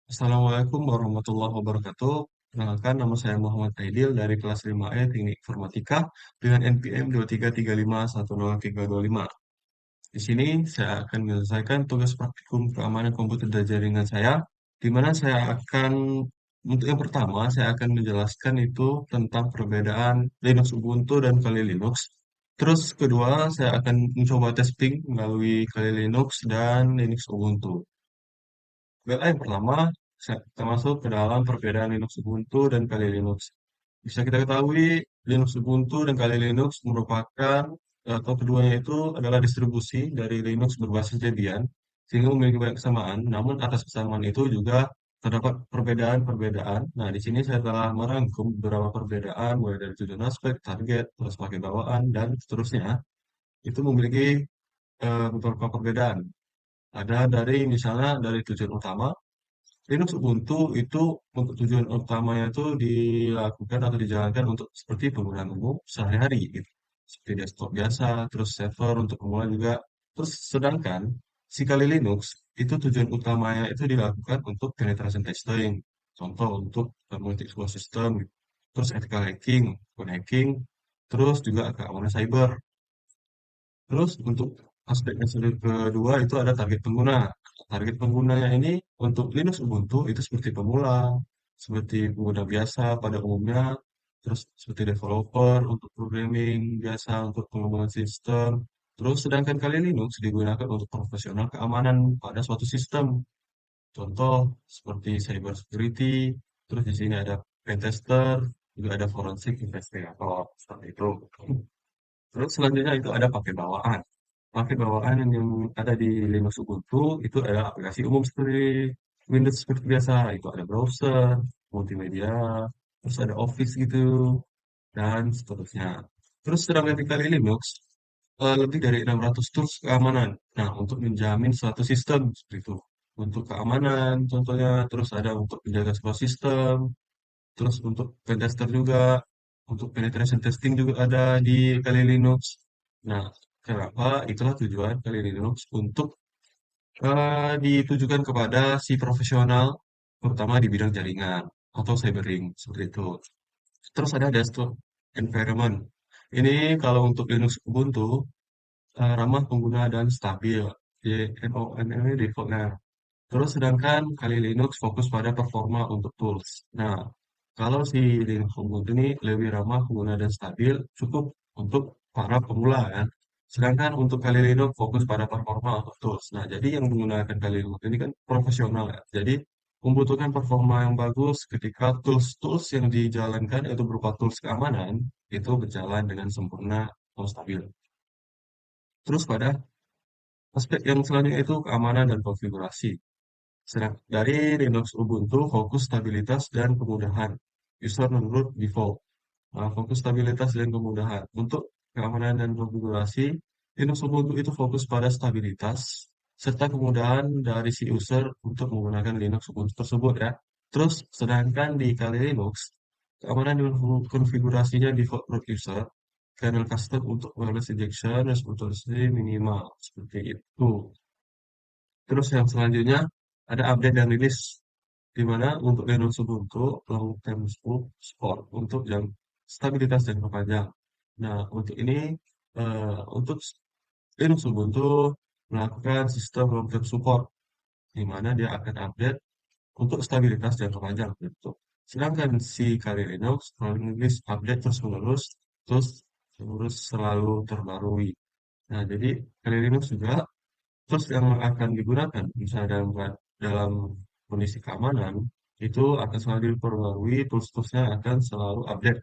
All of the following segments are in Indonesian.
Assalamualaikum warahmatullahi wabarakatuh. Perkenalkan, nama saya Muhammad Aidil dari kelas 5E Teknik Informatika dengan NPM 233510325. Di sini saya akan menyelesaikan tugas praktikum keamanan komputer dan jaringan saya, di mana saya akan, untuk yang pertama, saya akan menjelaskan itu tentang perbedaan Linux Ubuntu dan Kali Linux. Terus kedua, saya akan mencoba testing melalui Kali Linux dan Linux Ubuntu. Baiklah, yang pertama, kita masuk ke dalam perbedaan Linux Ubuntu dan Kali Linux. Bisa kita ketahui, Linux Ubuntu dan Kali Linux merupakan, atau keduanya itu adalah distribusi dari Linux berbasis Debian, sehingga memiliki banyak kesamaan, namun atas kesamaan itu juga terdapat perbedaan-perbedaan. Nah, di sini saya telah merangkum beberapa perbedaan, mulai dari tujuan aspek, target, terus pakai bawaan, dan seterusnya. Itu memiliki beberapa perbedaan. Ada dari, misalnya, dari tujuan utama, Linux Ubuntu itu untuk tujuan utamanya itu dilakukan atau dijalankan untuk seperti penggunaan umum sehari-hari gitu. Seperti desktop biasa, terus server untuk pemula juga. Terus sedangkan si Kali Linux itu tujuan utamanya itu dilakukan untuk penetration testing. Contoh untuk multi exploit system, gitu. Terus ethical hacking, code hacking, terus juga keamanan cyber. Terus untuk aspek yang kedua itu ada target pengguna. Target penggunanya ini untuk Linux Ubuntu itu seperti pemula, seperti pengguna biasa pada umumnya, terus seperti developer untuk programming biasa untuk pengembangan sistem. Terus sedangkan kali Linux digunakan untuk profesional keamanan pada suatu sistem. Contoh seperti cyber security, terus di sini ada pentester, juga ada forensic investigator seperti itu. Terus selanjutnya itu ada pakai bawaan. Pakai bawaan yang ada di Linux Ubuntu itu adalah aplikasi umum seperti Windows seperti biasa. Itu ada browser, multimedia, terus ada Office gitu, dan seterusnya. Terus sedangkan di kali Linux, lebih dari 600 tools keamanan. Nah, untuk menjamin suatu sistem seperti itu. Untuk keamanan contohnya, terus ada untuk menjaga sebuah sistem, terus untuk pentester juga, untuk penetration testing juga ada di Kali Linux. Nah, kenapa? Itulah tujuan Kali Linux untuk ditujukan kepada si profesional, terutama di bidang jaringan atau cybering, seperti itu. Terus ada desktop environment. Ini kalau untuk Linux Ubuntu, ramah pengguna dan stabil. JNONM defaultnya. Terus sedangkan kali Linux fokus pada performa untuk tools. Nah, kalau si Linux Ubuntu ini lebih ramah pengguna dan stabil, cukup untuk para pemula kan. Sedangkan untuk kali Linux fokus pada performa untuk tools. Nah, jadi yang menggunakan kali Linux ini kan profesional ya. Jadi membutuhkan performa yang bagus ketika tools-tools yang dijalankan yaitu berupa tools keamanan itu berjalan dengan sempurna atau stabil. Terus pada aspek yang selanjutnya itu keamanan dan konfigurasi. Dari Linux Ubuntu, fokus stabilitas dan kemudahan. User menurut default. Fokus stabilitas dan kemudahan. Untuk keamanan dan konfigurasi, Linux Ubuntu itu fokus pada stabilitas serta kemudahan dari si user untuk menggunakan Linux Ubuntu tersebut ya. Terus, sedangkan di Kali Linux, keamanan dan konfigurasinya default root user, kernel custom untuk wireless injection, responsibility minimal. Seperti itu. Terus yang selanjutnya ada update dan rilis di mana untuk Linux Ubuntu long term support untuk yang stabilitas jangka panjang. Nah, untuk ini untuk Linux Ubuntu melakukan sistem long term support di mana dia akan update untuk stabilitas jangka panjang gitu. Sedangkan si Kali Linux rilis update terus menerus selalu terbarui. Nah, jadi Kali Linux juga terus yang akan digunakan misalnya dalam kondisi keamanan itu akan selalu diperbarui, tools-toolsnya akan selalu update.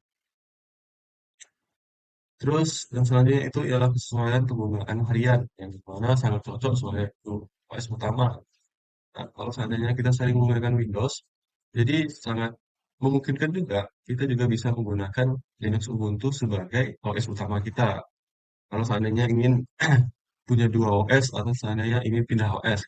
Terus yang selanjutnya itu ialah kesesuaian penggunaan harian yang dimana sangat cocok sebagai OS utama. Nah, kalau seandainya kita sering menggunakan Windows, jadi sangat memungkinkan juga kita juga bisa menggunakan Linux Ubuntu sebagai OS utama kita. Kalau seandainya ingin punya dua OS atau seandainya ingin pindah OS.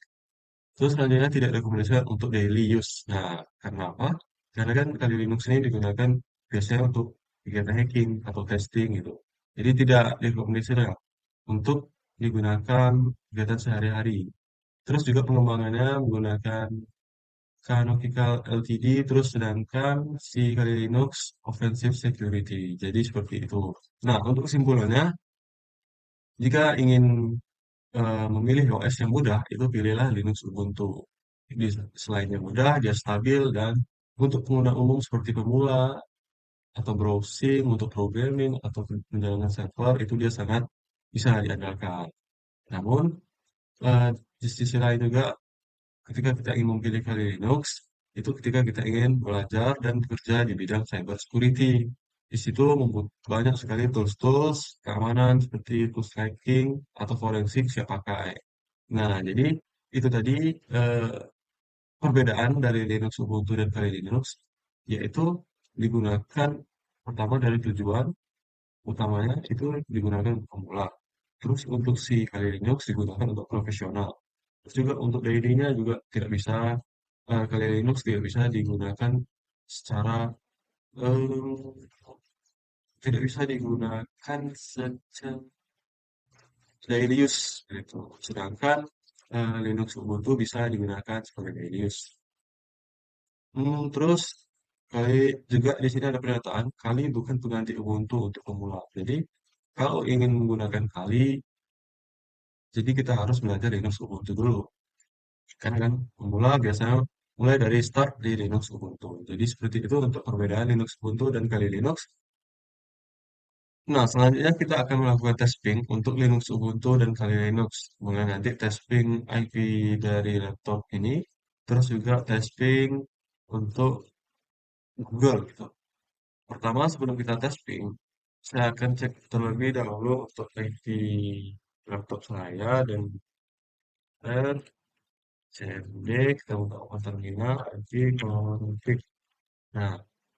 Terus selanjutnya tidak rekomendasikan untuk daily use. Nah, karena apa? Karena kan kali Linux ini digunakan biasanya untuk kegiatan hacking atau testing gitu. Jadi tidak direkomendasikan untuk digunakan kegiatan sehari-hari. Terus juga pengembangannya menggunakan Canonical Ltd, terus sedangkan si Kali Linux Offensive Security. Jadi seperti itu. Nah, untuk kesimpulannya, jika ingin memilih OS yang mudah, itu pilihlah Linux Ubuntu. Selain yang mudah, dia stabil, dan untuk pengguna umum seperti pemula, atau browsing, untuk programming, atau penjalangan server, itu dia sangat bisa diandalkan. Namun, eh, di sisi lain juga, ketika kita ingin memilih Kali Linux, itu ketika kita ingin belajar dan bekerja di bidang cyber security. Di situ banyak sekali tools-tools keamanan seperti tools hacking atau forensik siap pakai. Nah, jadi itu tadi eh, perbedaan dari Linux Ubuntu dan Kali Linux, yaitu digunakan pertama dari tujuan utamanya itu digunakan untuk pemula. Terus untuk si Kali Linux digunakan untuk profesional. Terus juga untuk daily-nya juga tidak bisa, Kali Linux tidak bisa digunakan secara eh, tidak bisa digunakan secara daily use gitu. Sedangkan Linux Ubuntu bisa digunakan sebagai daily use. Terus kali juga di sini ada pernyataan kali bukan pengganti Ubuntu untuk pemula. Jadi kalau ingin menggunakan kali, jadi kita harus belajar Linux Ubuntu dulu. Karena kan pemula biasanya mulai dari start di Linux Ubuntu. Jadi seperti itu untuk perbedaan Linux Ubuntu dan Kali Linux. Nah, selanjutnya kita akan melakukan testing untuk Linux Ubuntu dan Kali Linux. Mulai nanti testing IP dari laptop ini, terus juga testing untuk Google gitu. Pertama, sebelum kita testing, saya akan cek terlebih dahulu untuk IP laptop saya dan CMD, kita buka open terminal, IP, config. Nah,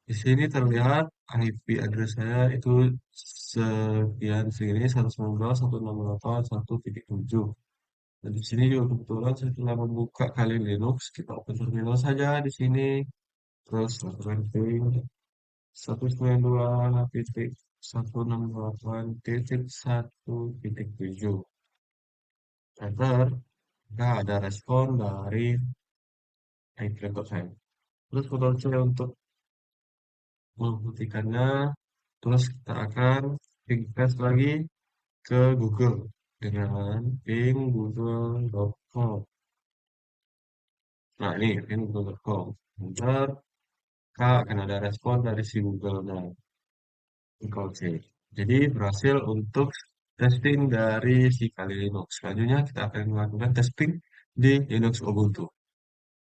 di sini terlihat IP address saya itu sekian segini 192.168.1.7. Dan di sini juga kebetulan saya telah membuka kali Linux, kita open terminal saja di sini. Terus lakukan ping 192.168.1.7. Enter. Nah, ada respon dari IP laptop saya. Terus Ctrl C untuk membuktikannya. Terus kita akan ping test lagi ke Google dengan ping google.com. Nah, ini ping google.com. Bentar, Kak akan ada respon dari si Google dan Ctrl C. Jadi berhasil untuk testing dari si Kali Linux. Selanjutnya kita akan melakukan testing di Linux Ubuntu.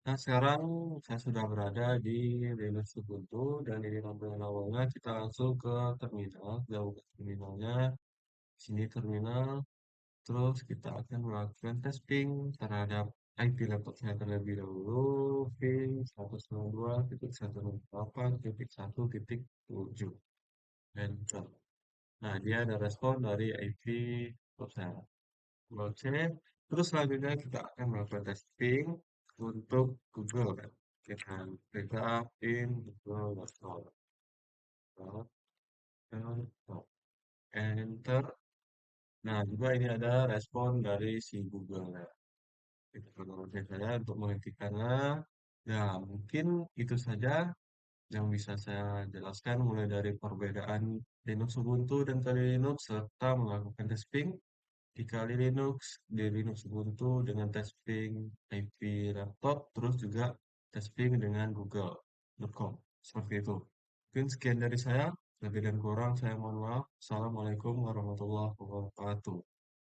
Nah, sekarang saya sudah berada di Linux Ubuntu dan ini tampilan awalnya kita langsung ke terminal, jauh ke terminalnya, sini terminal, terus kita akan melakukan testing terhadap IP laptop saya terlebih dahulu, ping 192.168.1.7, enter. Nah, dia ada respon dari IP laptop saya. Blockchain. Terus selanjutnya kita akan melakukan testing untuk Google kan. Dengan kita in google.com. Enter. Nah, juga ini ada respon dari si Google ya. Itu penelitian saya untuk menghentikannya. Ya, mungkin itu saja yang bisa saya jelaskan mulai dari perbedaan Linux Ubuntu dan Kali Linux serta melakukan testing di Kali Linux, di Linux Ubuntu dengan testing IP laptop, terus juga testing dengan google.com. Seperti itu. Mungkin sekian dari saya. Lebih dan kurang saya mohon maaf. Assalamualaikum warahmatullahi wabarakatuh.